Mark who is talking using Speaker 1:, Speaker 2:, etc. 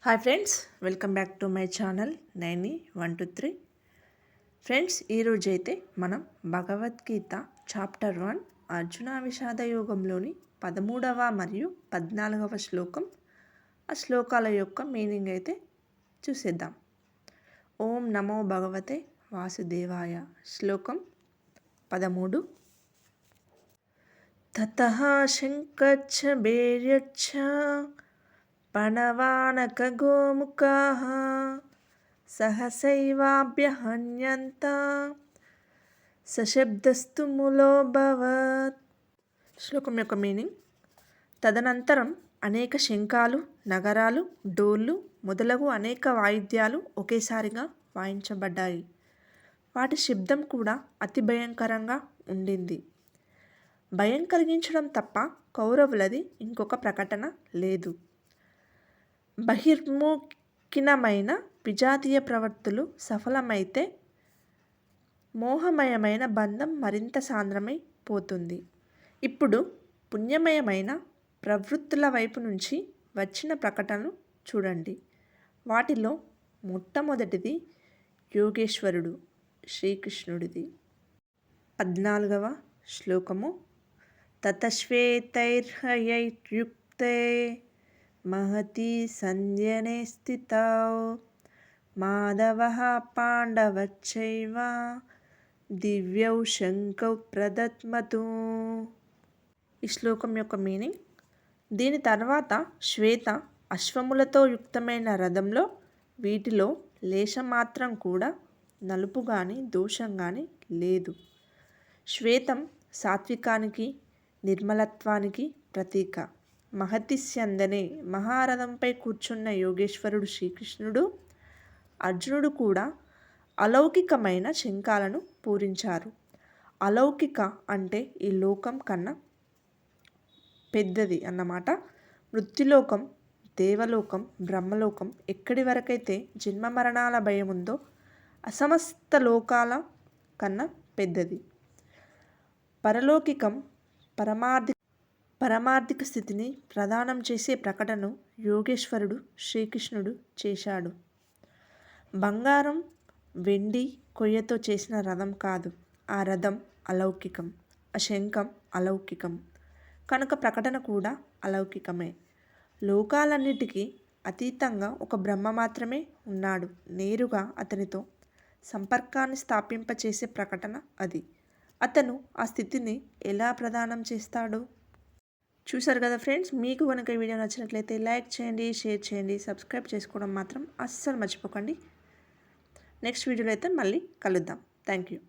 Speaker 1: Hi friends, welcome back to my channel Naini 123. Friends, ఈరోజైతే మనం Bhagavad Gita chapter 1 Arjuna విషాద యోగంలోని 13వ మరియు 14వ శ్లోకం, ఆ శ్లోకాల యొక్క మీనింగ్ అయితే చూసేద్దాం. ఓం నమో భగవతే వాసుదేవాయ. శ్లోకం 13. తతః శంఖచ్చ భేర్యచ్చ పణవానకగోముఖాః సహసైవాభ్యహన్యంత సశబ్దస్తు మూలోऽభవత్. శ్లోకం యొక్క మీనింగ్: తదనంతరం అనేక శంఖాలు, నగరాలు, డోళ్ళు మొదలగు అనేక వాయిద్యాలు ఒకేసారిగా వాయించబడ్డాయి. వాటి శబ్దం కూడా అతి భయంకరంగా ఉండింది. భయం కలిగించడం తప్ప కౌరవులది ఇంకొక ప్రకటన లేదు. బహిర్ముఖినమైన విజాతీయ ప్రవృత్తులు సఫలమైతే మోహమయమైన బంధం మరింత సాంద్రమై పోతుంది. ఇప్పుడు పుణ్యమయమైన ప్రవృత్తుల వైపు నుంచి వచ్చిన ప్రకటనలు చూడండి. వాటిలో మొట్టమొదటిది యోగేశ్వరుడు శ్రీకృష్ణుడిది. 14వ శ్లోకము: తతశ్వేతైర్హయైర్యుక్తే మహతి సంధ్యనే స్థితౌ మాధవః పాండవశ్చైవ దివ్యౌ శంఖౌ ప్రదద్మతు. ఈ శ్లోకం యొక్క మీనింగ్: దీని తర్వాత శ్వేత అశ్వములతో యుక్తమైన రథంలో వీటిలో లేశమాత్రం కూడా నలుపు గాని దోషం గాని లేదు. శ్వేతం సాత్వికానికి, నిర్మలత్వానికి ప్రతీక. మహతి స్యందనే మహారథంపై కూర్చున్న యోగేశ్వరుడు శ్రీకృష్ణుడు, అర్జునుడు కూడా అలౌకికమైన శంఖాలను పూరించారు. అలౌకిక అంటే ఈ లోకం కన్నా పెద్దది అన్నమాట. మృత్యులోకం, దేవలోకం, బ్రహ్మలోకం ఎక్కడి వరకైతే జన్మ మరణాల భయం ఉందో అసమస్త లోకాల కన్నా పెద్దది. పరలౌకికం, పరమార్థిక స్థితిని ప్రదానం చేసే ప్రకటనను యోగేశ్వరుడు శ్రీకృష్ణుడు చేశాడు. బంగారం, వెండి, కొయ్యతో చేసిన రథం కాదు, ఆ రథం అలౌకికం. ఆ శంఖం అలౌకికం కనుక ప్రకటన కూడా అలౌకికమే. లోకాలన్నిటికీ అతీతంగా ఒక బ్రహ్మ మాత్రమే ఉన్నాడు. నేరుగా అతనితో సంపర్కాన్ని స్థాపింపచేసే ప్రకటన అది. అతను ఆ స్థితిని ఎలా ప్రదానం చేస్తాడు? చూసారు కదా ఫ్రెండ్స్. మీకు కనుక ఈ వీడియో నచ్చినట్లయితే లైక్ చేయండి, షేర్ చేయండి, సబ్స్క్రైబ్ చేసుకోవడం మాత్రం అస్సలు మర్చిపోకండి. నెక్స్ట్ వీడియోలో అయితే మళ్ళీ కలుద్దాం. Thank you.